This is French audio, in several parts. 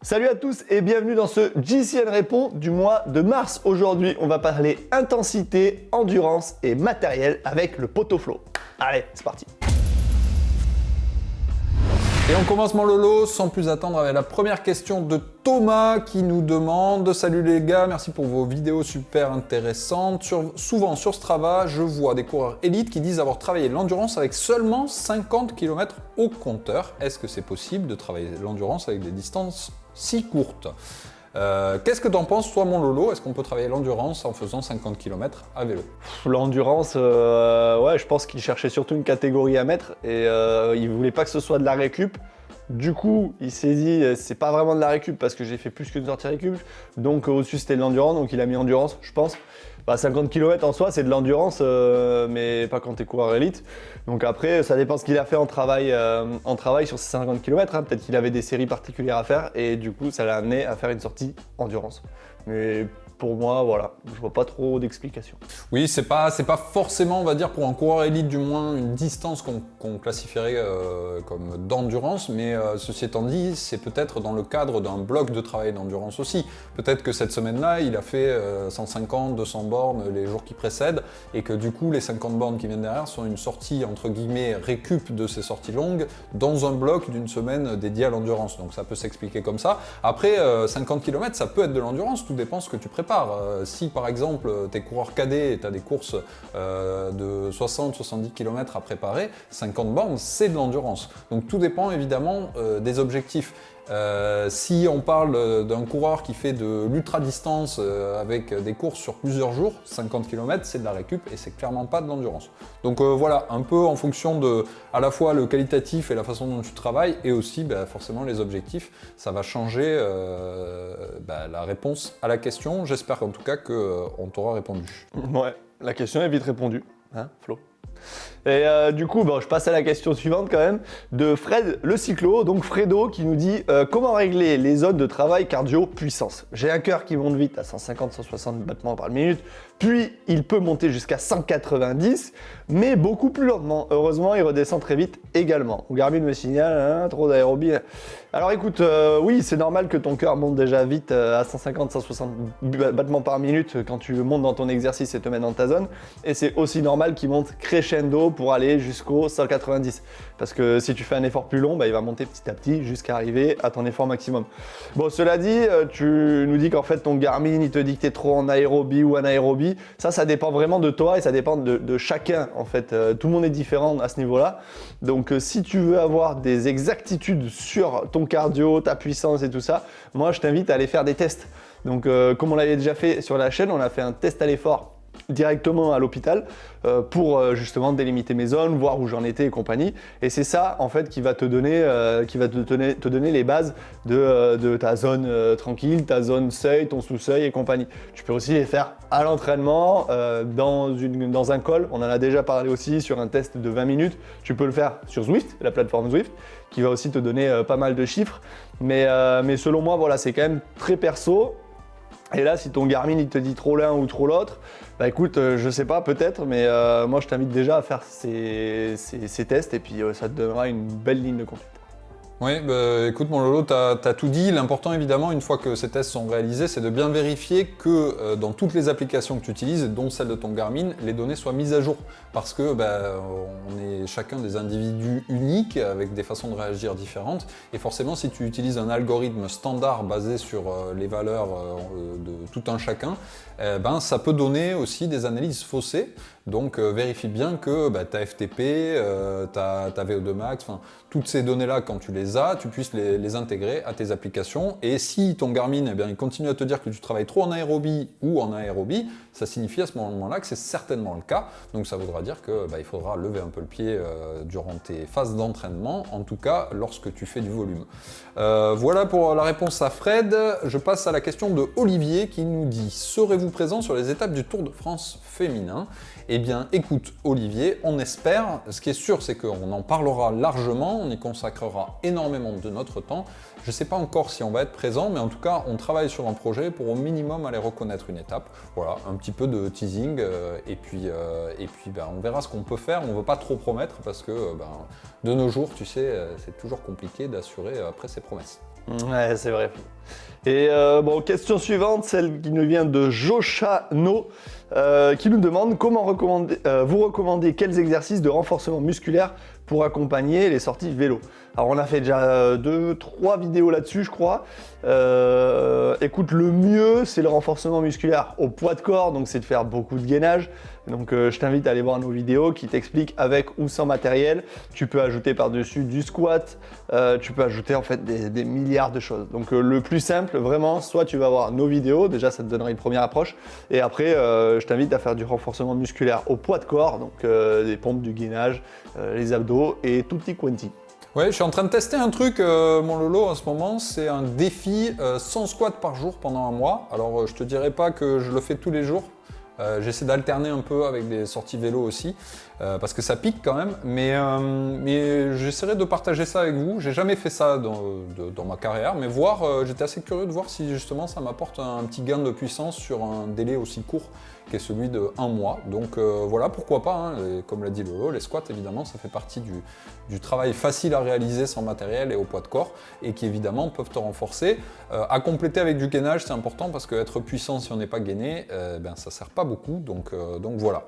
Salut à tous et bienvenue dans ce JCN Répond du mois de mars. Aujourd'hui, on va parler intensité, endurance et matériel avec le Potoflow. Allez, c'est parti. Et on commence mon Lolo sans plus attendre avec la première question de Thomas qui nous demande « Salut les gars, merci pour vos vidéos super intéressantes. Souvent sur Strava, je vois des coureurs élites qui disent avoir travaillé l'endurance avec seulement 50 km au compteur. Est-ce que c'est possible de travailler l'endurance avec des distances si courtes ?» Qu'est-ce que t'en penses, toi, mon Lolo? Est-ce qu'on peut travailler l'endurance en faisant 50 km à vélo? L'endurance, ouais, je pense qu'il cherchait surtout une catégorie à mettre et il voulait pas que ce soit de la récup. Du coup, il s'est dit, c'est pas vraiment de la récup parce que j'ai fait plus qu'une sortie récup. Donc au-dessus, c'était de l'endurance, donc il a mis endurance, je pense. 50 km en soi, c'est de l'endurance, mais pas quand t'es coureur élite. Donc après, ça dépend ce qu'il a fait en travail sur ces 50 km. Hein. Peut-être qu'il avait des séries particulières à faire et du coup, ça l'a amené à faire une sortie endurance. Mais pour moi, voilà, je vois pas trop d'explications. Oui, c'est pas forcément, on va dire, pour un coureur élite du moins, une distance qu'on classifierait comme d'endurance, mais ceci étant dit, c'est peut-être dans le cadre d'un bloc de travail d'endurance aussi. Peut-être que cette semaine-là, il a fait 150, 200 bornes les jours qui précèdent, et que du coup, les 50 bornes qui viennent derrière sont une sortie, entre guillemets, récup de ces sorties longues, dans un bloc d'une semaine dédié à l'endurance. Donc ça peut s'expliquer comme ça. Après, 50 km, ça peut être de l'endurance, tout dépend ce que tu prépares. Si par exemple t'es coureur cadet et tu as des courses de 60-70 km à préparer, 50 bornes c'est de l'endurance. Donc tout dépend évidemment des objectifs. Si on parle d'un coureur qui fait de l'ultra-distance avec des courses sur plusieurs jours, 50 km c'est de la récup et c'est clairement pas de l'endurance. Donc voilà, un peu en fonction de à la fois le qualitatif et la façon dont tu travailles et aussi forcément les objectifs, ça va changer la réponse à la question. J'espère en tout cas qu'on t'aura répondu. Ouais, la question est vite répondue, hein Flo? Et du coup, je passe à la question suivante quand même, de Fred le cyclo, donc Fredo qui nous dit comment régler les zones de travail cardio puissance. J'ai un cœur qui monte vite à 150-160 battements par minute, puis il peut monter jusqu'à 190, mais beaucoup plus lentement. Heureusement, il redescend très vite également. Garmin me signale, trop d'aérobie. Alors écoute, oui, c'est normal que ton cœur monte déjà vite à 150-160 battements par minute quand tu montes dans ton exercice et te mets dans ta zone, et c'est aussi normal qu'il monte crescendo pour aller jusqu'au 190. Parce que si tu fais un effort plus long, il va monter petit à petit jusqu'à arriver à ton effort maximum. Bon, cela dit, tu nous dis qu'en fait ton Garmin, il te dit que tu es trop en aérobie ou anaérobie. Ça dépend vraiment de toi et ça dépend de chacun en fait. Tout le monde est différent à ce niveau-là. Donc si tu veux avoir des exactitudes sur ton cardio, ta puissance et tout ça, moi je t'invite à aller faire des tests. Donc comme on l'avait déjà fait sur la chaîne, on a fait un test à l'effort directement à l'hôpital pour justement délimiter mes zones, voir où j'en étais et compagnie. Et c'est ça en fait qui va te donner, te donner les bases de ta zone tranquille, ta zone seuil, ton sous-seuil et compagnie. Tu peux aussi les faire à l'entraînement, dans un call. On en a déjà parlé aussi sur un test de 20 minutes. Tu peux le faire sur Zwift, la plateforme Zwift, qui va aussi te donner pas mal de chiffres. Mais selon moi, voilà, c'est quand même très perso. Et là, si ton Garmin il te dit trop l'un ou trop l'autre, écoute, je sais pas, peut-être, mais moi je t'invite déjà à faire ces tests et puis ça te donnera une belle ligne de conduite. Oui, écoute mon Lolo, t'as tout dit. L'important évidemment, une fois que ces tests sont réalisés, c'est de bien vérifier que dans toutes les applications que tu utilises, dont celle de ton Garmin, les données soient mises à jour. Parce que on est chacun des individus uniques, avec des façons de réagir différentes. Et forcément, si tu utilises un algorithme standard basé sur les valeurs de tout un chacun, ça peut donner aussi des analyses faussées. Donc vérifie bien que ta FTP, ta VO2 max, toutes ces données-là, quand tu les as, tu puisses les intégrer à tes applications. Et si ton Garmin, il continue à te dire que tu travailles trop en aérobie ou en aérobie, ça signifie à ce moment-là que c'est certainement le cas. Donc ça voudra dire que il faudra lever un peu le pied durant tes phases d'entraînement, en tout cas lorsque tu fais du volume. Voilà pour la réponse à Fred. Je passe à la question de Olivier qui nous dit « Serez-vous présent sur les étapes du Tour de France féminin ?» Eh bien, écoute Olivier, on espère. Ce qui est sûr, c'est qu'on en parlera largement, on y consacrera énormément de notre temps. Je ne sais pas encore si on va être présent, mais en tout cas, on travaille sur un projet pour au minimum aller reconnaître une étape. Voilà, un petit peu de teasing, et puis on verra ce qu'on peut faire. On ne veut pas trop promettre parce que de nos jours, tu sais, c'est toujours compliqué d'assurer après ses promesses. Ouais, c'est vrai. Et bon, question suivante, celle qui nous vient de Joshano, qui nous demande comment vous recommandez quels exercices de renforcement musculaire pour accompagner les sorties vélo. Alors on a fait déjà 2-3 vidéos là-dessus, je crois. Écoute, le mieux, c'est le renforcement musculaire au poids de corps, donc c'est de faire beaucoup de gainage. Donc je t'invite à aller voir nos vidéos qui t'expliquent avec ou sans matériel. Tu peux ajouter par-dessus du squat, tu peux ajouter en fait des milliards de choses. Donc le plus simple, vraiment, soit tu vas voir nos vidéos, déjà ça te donnera une première approche, et après je t'invite à faire du renforcement musculaire au poids de corps, donc des pompes, du gainage, les abdos et tout petit quanti. Ouais, je suis en train de tester un truc, mon Lolo, en ce moment, c'est un défi 100 squats par jour pendant un mois. Alors je te dirais pas que je le fais tous les jours. J'essaie d'alterner un peu avec des sorties vélo aussi, parce que ça pique quand même, mais j'essaierai de partager ça avec vous. J'ai jamais fait ça dans ma carrière, mais j'étais assez curieux de voir si justement ça m'apporte un petit gain de puissance sur un délai aussi court qui est celui de 1 mois. Donc voilà, pourquoi pas, hein. Et comme l'a dit Lolo, les squats évidemment ça fait partie du travail facile à réaliser sans matériel et au poids de corps, et qui évidemment peuvent te renforcer. À compléter avec du gainage, c'est important, parce qu'être puissant si on n'est pas gainé, ça sert pas beaucoup, donc voilà.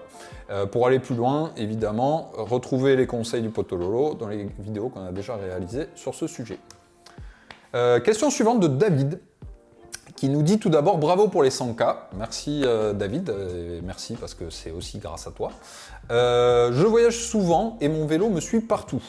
Pour aller plus loin, évidemment, retrouvez les conseils du pote Lolo dans les vidéos qu'on a déjà réalisées sur ce sujet. Question suivante de David, qui nous dit tout d'abord bravo pour les 100K. Merci David, merci parce que c'est aussi grâce à toi. Je voyage souvent et mon vélo me suit partout.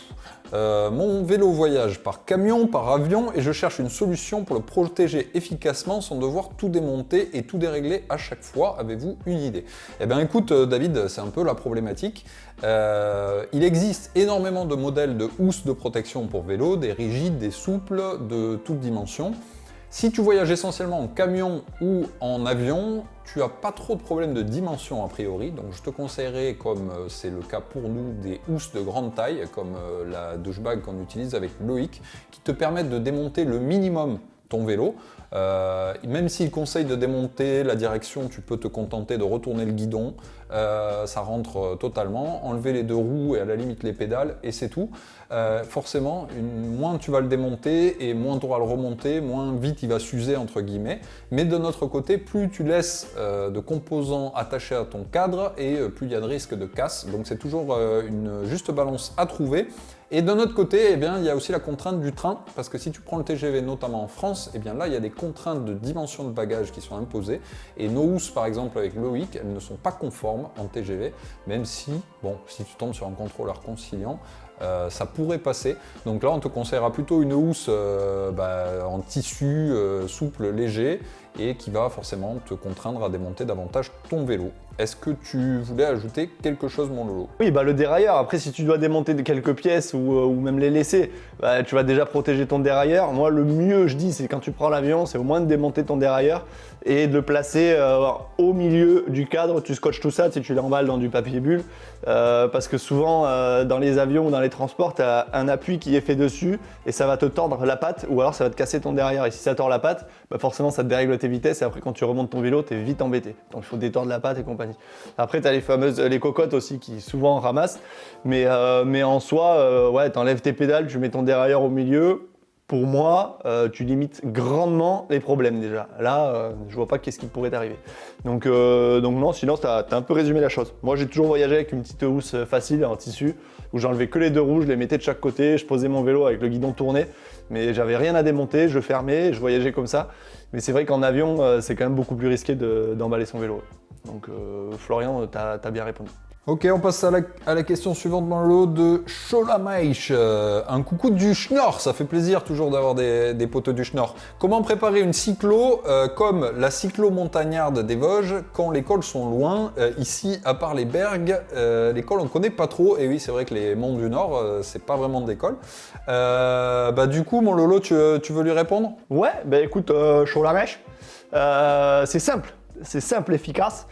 Mon vélo voyage par camion, par avion, et je cherche une solution pour le protéger efficacement sans devoir tout démonter et tout dérégler à chaque fois. Avez-vous une idée? Eh bien écoute David, c'est un peu la problématique. Il existe énormément de modèles de housses de protection pour vélo, des rigides, des souples, de toutes dimensions. Si tu voyages essentiellement en camion ou en avion, tu n'as pas trop de problèmes de dimension a priori, donc je te conseillerais, comme c'est le cas pour nous, des housses de grande taille, comme la douchebag qu'on utilise avec Loïc, qui te permettent de démonter le minimum ton vélo. Même s'il conseille de démonter la direction, tu peux te contenter de retourner le guidon, ça rentre totalement, enlever les deux roues et à la limite les pédales, et c'est tout. Forcément, moins tu vas le démonter et moins tu auras à le remonter, moins vite il va s'user entre guillemets. Mais de notre côté, plus tu laisses de composants attachés à ton cadre, et plus il y a de risque de casse. Donc c'est toujours une juste balance à trouver. Et de notre côté, il y a aussi la contrainte du train, parce que si tu prends le TGV, notamment en France, là, il y a des contraintes de dimension de bagages qui sont imposées. Et nos housses, par exemple, avec Loïc, elles ne sont pas conformes en TGV, même si, si tu tombes sur un contrôleur conciliant, ça pourrait passer. Donc là, on te conseillera plutôt une housse en tissu souple, léger, et qui va forcément te contraindre à démonter davantage ton vélo. Est-ce que tu voulais ajouter quelque chose, mon Lolo? Oui, le dérailleur. Après, si tu dois démonter quelques pièces ou même les laisser, tu vas déjà protéger ton dérailleur. Moi, le mieux, je dis, c'est quand tu prends l'avion, c'est au moins de démonter ton dérailleur et de le placer au milieu du cadre. Tu scotches tout ça, tu l'emballes dans du papier bulle. Parce que souvent, dans les avions ou dans les transports, tu as un appui qui est fait dessus et ça va te tordre la patte, ou alors ça va te casser ton dérailleur. Et si ça tord la patte, forcément, ça te dérègle tes vitesses, et après, quand tu remontes ton vélo, tu es vite embêté. Donc, il faut détordre la patte et compagnie. Après, tu as les cocottes aussi qui souvent ramassent, mais en soi, tu enlèves tes pédales, tu mets ton dérailleur au milieu. Pour moi, tu limites grandement les problèmes déjà. Là, je vois pas qu'est-ce qui pourrait t'arriver. Donc non, sinon, tu as un peu résumé la chose. Moi, j'ai toujours voyagé avec une petite housse facile en tissu, où j'enlevais que les deux roues, je les mettais de chaque côté, je posais mon vélo avec le guidon tourné, mais j'avais rien à démonter, je fermais, je voyageais comme ça. Mais c'est vrai qu'en avion, c'est quand même beaucoup plus risqué d'emballer son vélo. Donc Florian, t'as bien répondu. Ok, on passe à la question suivante dans le lot de Cholamaish. Un coucou du Schnorr, ça fait plaisir toujours d'avoir des poteaux du Schnorr. Comment préparer une cyclo comme la cyclo-montagnarde des Vosges quand les cols sont loin? Ici, à part les bergs, les cols on ne connaît pas trop. Et oui, c'est vrai que les monts du Nord, c'est pas vraiment des cols. Du coup, mon Lolo, tu veux lui répondre? Ouais, écoute, Cholamaish, c'est simple, efficace.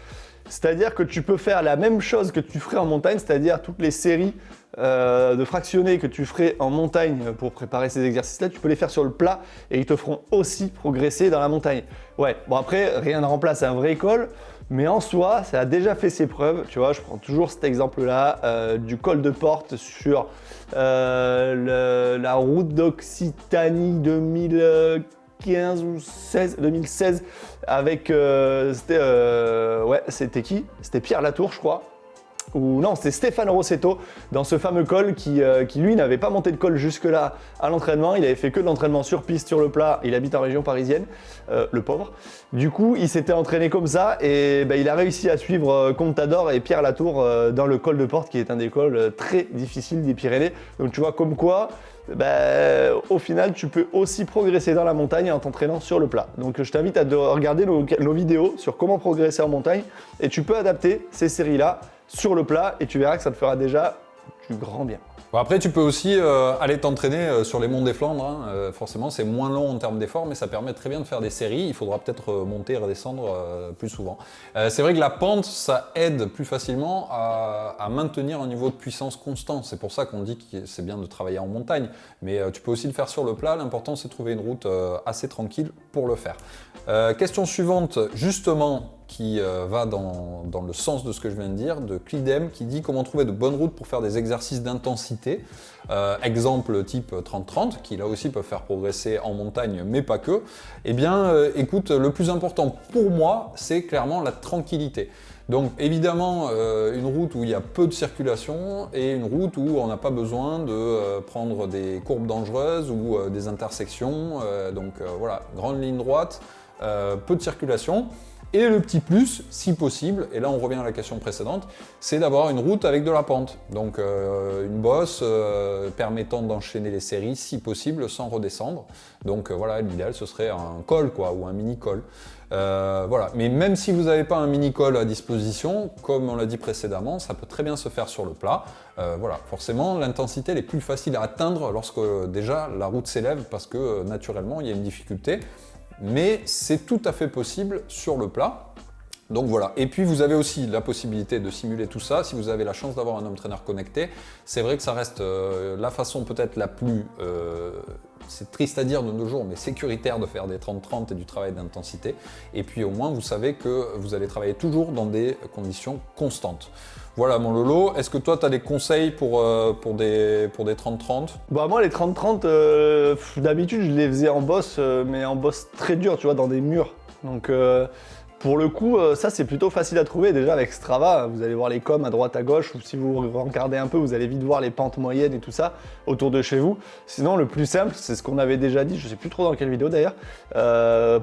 C'est-à-dire que tu peux faire la même chose que tu ferais en montagne, c'est-à-dire toutes les séries de fractionnés que tu ferais en montagne pour préparer ces exercices-là, tu peux les faire sur le plat et ils te feront aussi progresser dans la montagne. Ouais, après, rien ne remplace un vrai col, Mais en soi, ça a déjà fait ses preuves. Tu vois, je prends toujours cet exemple-là du col de Porte sur la route d'Occitanie 2015 ou 2016 avec c'était qui? C'était Pierre Latour, je crois. Ou non, c'était Stéphane Rossetto dans ce fameux col qui lui n'avait pas monté de col jusque-là à l'entraînement. Il avait fait que de l'entraînement sur piste, sur le plat. Il habite en région parisienne, le pauvre. Du coup, il s'était entraîné comme ça et il a réussi à suivre Contador et Pierre Latour dans le col de Porte, qui est un des cols très difficiles des Pyrénées. Donc tu vois comme quoi, au final, tu peux aussi progresser dans la montagne en t'entraînant sur le plat. Donc je t'invite à regarder nos vidéos sur comment progresser en montagne et tu peux adapter ces séries-là sur le plat et tu verras que ça te fera déjà du grand bien. Bon, après, tu peux aussi aller t'entraîner sur les monts des Flandres. Hein. Forcément, c'est moins long en termes d'effort, mais ça permet très bien de faire des séries. Il faudra peut-être monter et redescendre plus souvent. C'est vrai que la pente, ça aide plus facilement à maintenir un niveau de puissance constant. C'est pour ça qu'on dit que c'est bien de travailler en montagne. Mais tu peux aussi le faire sur le plat. L'important, c'est de trouver une route assez tranquille pour le faire. Question suivante, justement, qui va dans le sens de ce que je viens de dire, de Clidem, qui dit comment trouver de bonnes routes pour faire des exercices d'intensité. Exemple type 30-30, qui là aussi peuvent faire progresser en montagne, mais pas que. Eh bien, écoute, le plus important pour moi, c'est clairement la tranquillité. Donc évidemment, une route où il y a peu de circulation et une route où on n'a pas besoin de prendre des courbes dangereuses ou des intersections. Voilà, grande ligne droite, peu de circulation. Et le petit plus, si possible, et là on revient à la question précédente, c'est d'avoir une route avec de la pente. Donc une bosse permettant d'enchaîner les séries, si possible, sans redescendre. Donc voilà, l'idéal ce serait un col quoi, ou un mini-col. Voilà. Mais même si vous n'avez pas un mini-col à disposition, comme on l'a dit précédemment, ça peut très bien se faire sur le plat. Voilà. Forcément, l'intensité elle est plus facile à atteindre lorsque déjà la route s'élève parce que naturellement il y a une difficulté. Mais c'est tout à fait possible sur le plat. Donc voilà. Et puis vous avez aussi la possibilité de simuler tout ça si vous avez la chance d'avoir un home trainer connecté. C'est vrai que ça reste la façon peut-être la plus, c'est triste à dire de nos jours, mais sécuritaire de faire des 30-30 et du travail d'intensité. Et puis au moins vous savez que vous allez travailler toujours dans des conditions constantes. Voilà mon Lolo, est-ce que toi tu as des conseils pour des 30-30 ? Moi les 30-30, d'habitude je les faisais en bosse, mais en bosse très dur, tu vois, dans des murs. Donc pour le coup, ça c'est plutôt facile à trouver déjà avec Strava. Vous allez voir les coms à droite à gauche, ou si vous regardez un peu, vous allez vite voir les pentes moyennes et tout ça autour de chez vous. Sinon le plus simple, c'est ce qu'on avait déjà dit, je sais plus trop dans quelle vidéo d'ailleurs,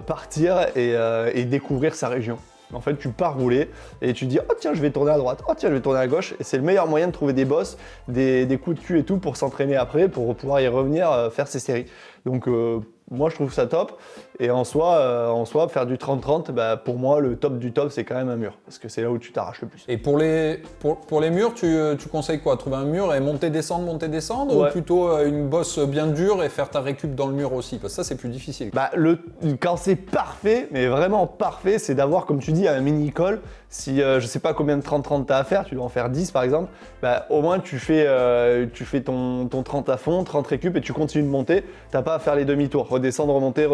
partir et découvrir sa région. En fait, tu pars rouler et tu dis « Oh tiens, je vais tourner à droite, oh tiens, je vais tourner à gauche » et c'est le meilleur moyen de trouver des bosses, des coups de cul et tout pour s'entraîner après, pour pouvoir y revenir, faire ses séries. Donc moi, je trouve ça top. Et en soi, faire du 30-30, pour moi, le top du top, c'est quand même un mur. Parce que c'est là où tu t'arraches le plus. Et pour les murs, tu conseilles quoi ? Trouver un mur et monter, descendre ouais. Ou plutôt une bosse bien dure et faire ta récup dans le mur aussi ? Parce que ça, c'est plus difficile. Quand c'est parfait, mais vraiment parfait, c'est d'avoir, comme tu dis, un mini-col. Si je sais pas combien de 30-30 t'as à faire, tu dois en faire 10 par exemple, au moins tu fais ton 30 à fond, 30 récup et tu continues de monter. T'as pas à faire les demi-tours, redescendre, remonter,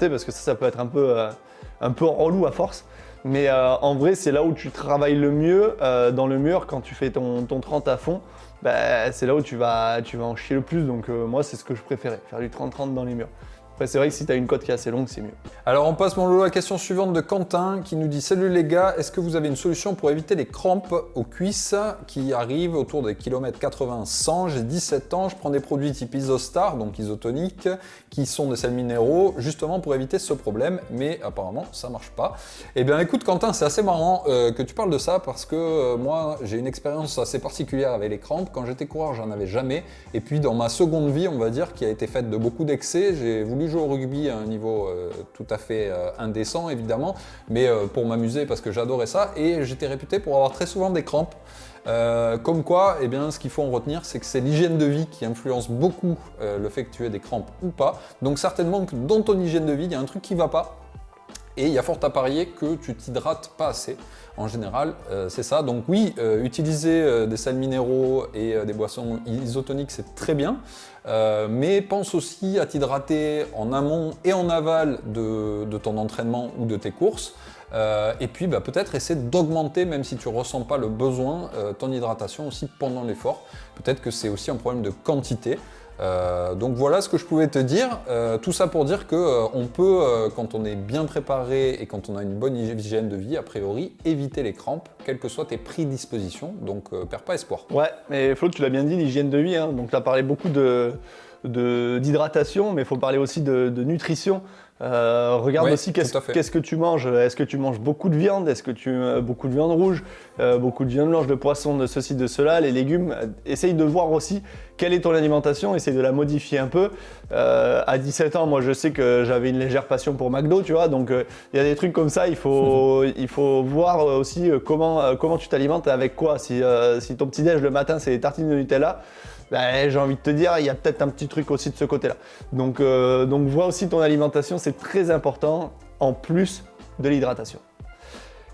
parce que ça peut être un peu relou à force. Mais en vrai, c'est là où tu travailles le mieux dans le mur quand tu fais ton 30 à fond. C'est là où tu vas en chier le plus. Donc moi, c'est ce que je préférais, faire du 30-30 dans les murs. Après, c'est vrai que si tu as une côte qui est assez longue, c'est mieux. Alors, on passe mon Lolo à la question suivante de Quentin qui nous dit « Salut les gars, est-ce que vous avez une solution pour éviter les crampes aux cuisses qui arrivent autour des kilomètres 80-100 ? J'ai 17 ans, je prends des produits type Isostar, donc isotonique, qui sont des sels minéraux, justement pour éviter ce problème, mais apparemment, ça marche pas. » Eh bien, écoute Quentin, c'est assez marrant que tu parles de ça parce que moi, j'ai une expérience assez particulière avec les crampes. Quand j'étais coureur, j'en avais jamais. Et puis, dans ma seconde vie, on va dire, qui a été faite de beaucoup d'excès, j'ai voulu jouer au rugby à un niveau tout à fait indécent évidemment, mais pour m'amuser parce que j'adorais ça et j'étais réputé pour avoir très souvent des crampes. Comme quoi, eh bien, ce qu'il faut en retenir, c'est que c'est l'hygiène de vie qui influence beaucoup le fait que tu aies des crampes ou pas. Donc certainement que dans ton hygiène de vie, il y a un truc qui ne va pas. et il y a fort à parier que tu t'hydrates pas assez. En général, c'est ça. Donc oui, utiliser des sels minéraux et des boissons isotoniques, c'est très bien. Mais pense aussi à t'hydrater en amont et en aval de ton entraînement ou de tes courses. Et puis peut-être essayer d'augmenter, même si tu ne ressens pas le besoin, ton hydratation aussi pendant l'effort. Peut-être que c'est aussi un problème de quantité. Donc voilà ce que je pouvais te dire. Tout ça pour dire qu'on peut, quand on est bien préparé et quand on a une bonne hygiène de vie, a priori, éviter les crampes, quelles que soient tes prédispositions. Donc perds pas espoir. Ouais, mais Flo, tu l'as bien dit, l'hygiène de vie. Hein. Donc tu as parlé beaucoup d'hydratation, mais il faut parler aussi de nutrition. Regarde aussi qu'est-ce que tu manges. Est-ce que tu manges beaucoup de viande? Est-ce que beaucoup de viande rouge, beaucoup de viande blanche, de poisson, de ceci, de cela, les légumes? Essaye de voir aussi quelle est ton alimentation, essaye de la modifier un peu. À 17 ans, moi je sais que j'avais une légère passion pour McDo, tu vois, donc il y a des trucs comme ça, il faut voir aussi comment tu t'alimentes et avec quoi. Si ton petit-déj le matin c'est des tartines de Nutella, j'ai envie de te dire, il y a peut-être un petit truc aussi de ce côté-là. Donc vois aussi ton alimentation, c'est très important, en plus de l'hydratation.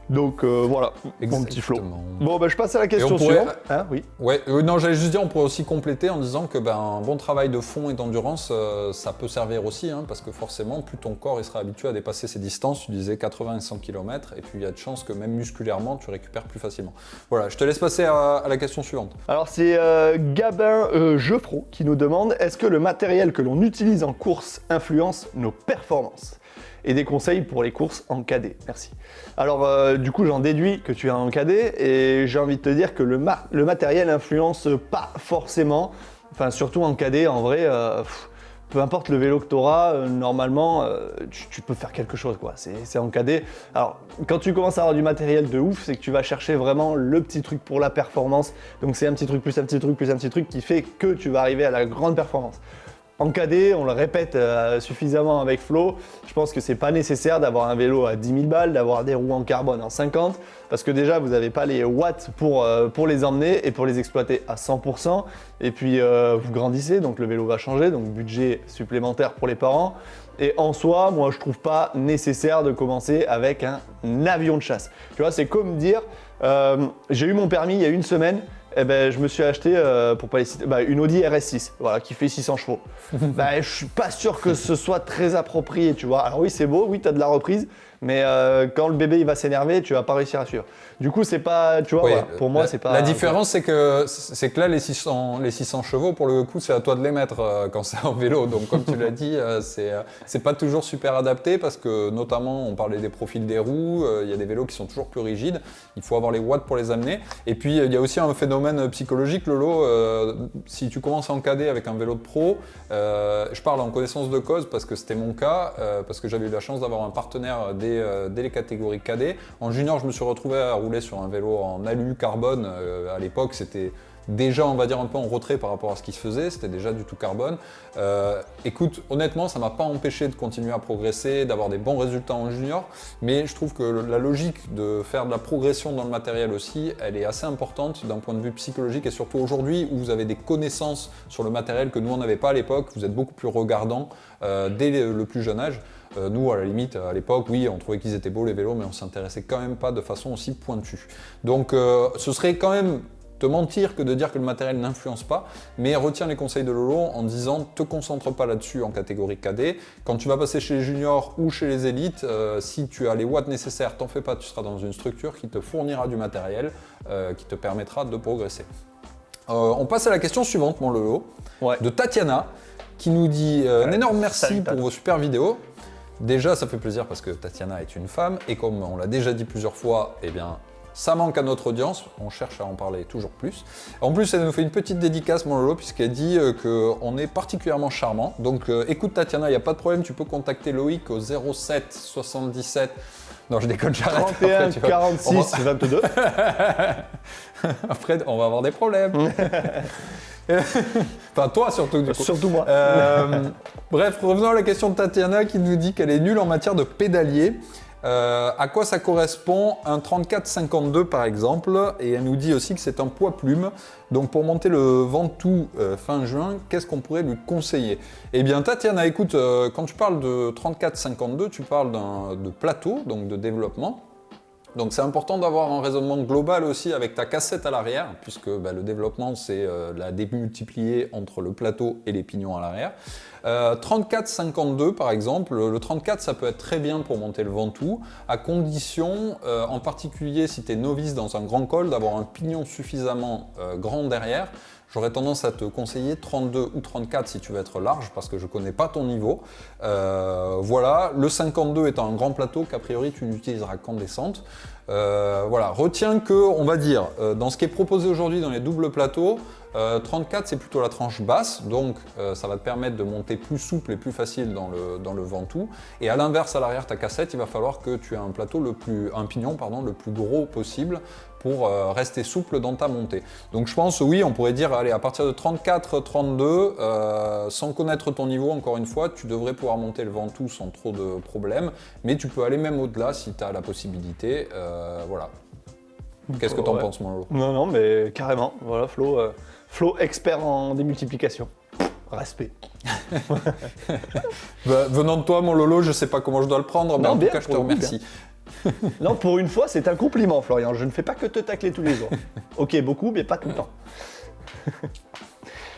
Donc voilà, mon petit Flo. Bon, je passe à la question suivante. Hein, oui. Ouais, non, j'allais juste dire, on pourrait aussi compléter en disant que un bon travail de fond et d'endurance, ça peut servir aussi, hein, parce que forcément, plus ton corps il sera habitué à dépasser ces distances, tu disais 80 et 100 km, et puis il y a de chances que même musculairement, tu récupères plus facilement. Voilà, je te laisse passer à la question suivante. Alors c'est Gabin Geoffroy qui nous demande, est-ce que le matériel que l'on utilise en course influence nos performances ? Et des conseils pour les courses en cadet. Merci. Alors, du coup, j'en déduis que tu es en cadet et j'ai envie de te dire que le matériel influence pas forcément, enfin, surtout en cadet, en vrai, peu importe le vélo que tu auras, normalement, tu peux faire quelque chose, quoi. C'est en cadet. Alors, quand tu commences à avoir du matériel de ouf, c'est que tu vas chercher vraiment le petit truc pour la performance. Donc, c'est un petit truc plus un petit truc plus un petit truc qui fait que tu vas arriver à la grande performance. En cadet, on le répète suffisamment avec Flo, je pense que c'est pas nécessaire d'avoir un vélo à 10 000 balles, d'avoir des roues en carbone en 50, parce que déjà vous n'avez pas les watts pour les emmener et pour les exploiter à 100%. Et puis vous grandissez, donc le vélo va changer, donc budget supplémentaire pour les parents. Et en soi, moi je trouve pas nécessaire de commencer avec un avion de chasse. Tu vois, c'est comme dire, j'ai eu mon permis il y a une semaine, je me suis acheté, pour pas les citer, une Audi RS6, voilà, qui fait 600 chevaux. Je suis pas sûr que ce soit très approprié, tu vois. Alors oui, c'est beau, oui, tu as de la reprise, mais quand le bébé il va s'énerver, tu vas pas réussir à suivre. Du coup, c'est pas, tu vois, oui, voilà, pour moi, c'est pas... La différence, c'est que là, les 600 chevaux, pour le coup, c'est à toi de les mettre quand c'est en vélo. Donc, comme tu l'as dit, c'est pas toujours super adapté parce que, notamment, on parlait des profils des roues, il y a des vélos qui sont toujours plus rigides. Il faut avoir les watts pour les amener. Et puis, il y a aussi un phénomène psychologique, Lolo. Si tu commences en cadet avec un vélo de pro, je parle en connaissance de cause parce que c'était mon cas, parce que j'avais eu la chance d'avoir un partenaire dès les catégories cadet. En junior, je me suis retrouvé à rouler sur un vélo en alu carbone. À l'époque, c'était déjà, on va dire, un peu en retrait par rapport à ce qui se faisait. C'était déjà du tout carbone. Écoute, honnêtement, ça ne m'a pas empêché de continuer à progresser, d'avoir des bons résultats en junior. Mais je trouve que la logique de faire de la progression dans le matériel aussi, elle est assez importante d'un point de vue psychologique. Et surtout aujourd'hui, où vous avez des connaissances sur le matériel que nous, on n'avait pas à l'époque. Vous êtes beaucoup plus regardants dès le plus jeune âge. Nous, à la limite, à l'époque, oui, on trouvait qu'ils étaient beaux les vélos, mais on ne s'intéressait quand même pas de façon aussi pointue. Donc, ce serait quand même te mentir que de dire que le matériel n'influence pas, mais retiens les conseils de Lolo en disant te concentre pas là-dessus en catégorie cadet. Quand tu vas passer chez les juniors ou chez les élites, si tu as les watts nécessaires, t'en fais pas, tu seras dans une structure qui te fournira du matériel qui te permettra de progresser. On passe à la question suivante, mon Lolo, de Tatiana, qui nous dit un énorme merci pour vos super vidéos. Déjà, ça fait plaisir parce que Tatiana est une femme et comme on l'a déjà dit plusieurs fois, eh bien, ça manque à notre audience. On cherche à en parler toujours plus. En plus, elle nous fait une petite dédicace, mon Lolo, puisqu'elle dit qu'on est particulièrement charmant. Donc, écoute Tatiana, il n'y a pas de problème, tu peux contacter Loïc au 07 77. Non, je déconne, j'arrête. 31 après, 46 22. Après, on va avoir des problèmes. Enfin, toi surtout, du coup. Surtout moi. Bref, revenons à la question de Tatiana qui nous dit qu'elle est nulle en matière de pédalier. À quoi ça correspond un 34-52 par exemple, et elle nous dit aussi que c'est un poids plume. Donc pour monter le Ventoux fin juin, qu'est-ce qu'on pourrait lui conseiller? Eh bien Tatiana, écoute, quand tu parles de 34-52, tu parles de plateau, donc de développement. Donc c'est important d'avoir un raisonnement global aussi avec ta cassette à l'arrière, puisque le développement c'est la démultiplier entre le plateau et les pignons à l'arrière. 34-52 par exemple, le 34 ça peut être très bien pour monter le Ventoux, à condition, en particulier si tu es novice dans un grand col, d'avoir un pignon suffisamment grand derrière. J'aurais tendance à te conseiller 32 ou 34 si tu veux être large, parce que je ne connais pas ton niveau. Voilà, le 52 étant un grand plateau qu'a priori tu n'utiliseras qu'en descente. Voilà, retiens que, on va dire, dans ce qui est proposé aujourd'hui dans les doubles plateaux, 34 c'est plutôt la tranche basse, donc ça va te permettre de monter plus souple et plus facile dans le Ventoux. Et à l'inverse, à l'arrière ta cassette, il va falloir que tu aies un pignon le plus gros possible pour rester souple dans ta montée. Donc je pense, oui, on pourrait dire, allez, à partir de 34-32, sans connaître ton niveau, encore une fois, tu devrais pouvoir monter le Ventoux sans trop de problèmes, mais tu peux aller même au-delà si tu as la possibilité. Voilà. Qu'est-ce que tu en penses, mon Lolo? Non, mais carrément. Voilà, Flo, expert en démultiplication. Respect. Venant de toi, mon Lolo, je sais pas comment je dois le prendre, mais en tout cas, je te remercie. Non, pour une fois, c'est un compliment, Florian. Je ne fais pas que te tacler tous les jours. Ok, beaucoup, mais pas tout le temps.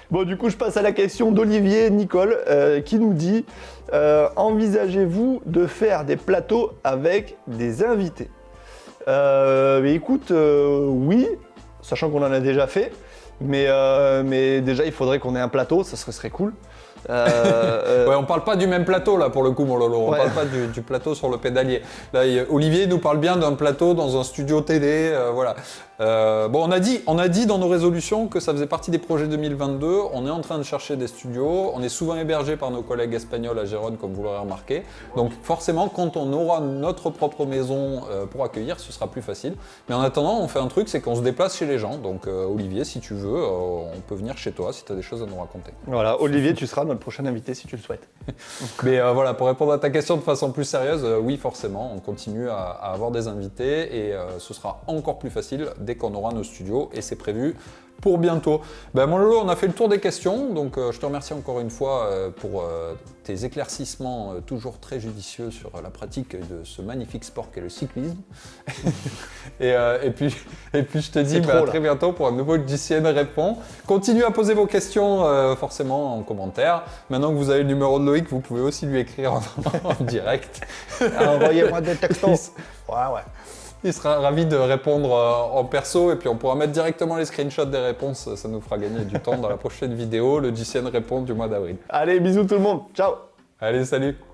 Bon, du coup, je passe à la question d'Olivier Nicole qui nous dit envisagez-vous de faire des plateaux avec des invités? Écoute, oui, sachant qu'on en a déjà fait, mais déjà, il faudrait qu'on ait un plateau, ça serait cool. Ouais, on parle pas du même plateau là pour le coup, mon Lolo. On parle pas du plateau sur le pédalier. Là, Olivier nous parle bien d'un plateau dans un studio télé, voilà. Bon, on a dit dans nos résolutions que ça faisait partie des projets 2022. On est en train de chercher des studios. On est souvent hébergé par nos collègues espagnols à Gérone, comme vous l'aurez remarqué. Donc forcément, quand on aura notre propre maison pour accueillir, ce sera plus facile. Mais en attendant, on fait un truc, c'est qu'on se déplace chez les gens. Donc Olivier, si tu veux, on peut venir chez toi si tu as des choses à nous raconter. Voilà, Olivier, tu seras notre prochain invité si tu le souhaites. Mais voilà, pour répondre à ta question de façon plus sérieuse, oui, forcément, on continue à avoir des invités et ce sera encore plus facile dès qu'on aura nos studios et c'est prévu pour bientôt. Mon Lolo, on a fait le tour des questions, donc je te remercie encore une fois pour tes éclaircissements toujours très judicieux sur la pratique de ce magnifique sport qu'est le cyclisme. et puis je te dis à très bientôt pour un nouveau JCN Répond. Continuez à poser vos questions forcément en commentaire. Maintenant que vous avez le numéro de Loïc, vous pouvez aussi lui écrire en direct. Envoyez-moi des textos. Ouais. Il sera ravi de répondre en perso et puis on pourra mettre directement les screenshots des réponses. Ça nous fera gagner du temps dans la prochaine vidéo, le JCN Répond du mois d'avril. Allez, bisous tout le monde. Ciao. Allez, salut.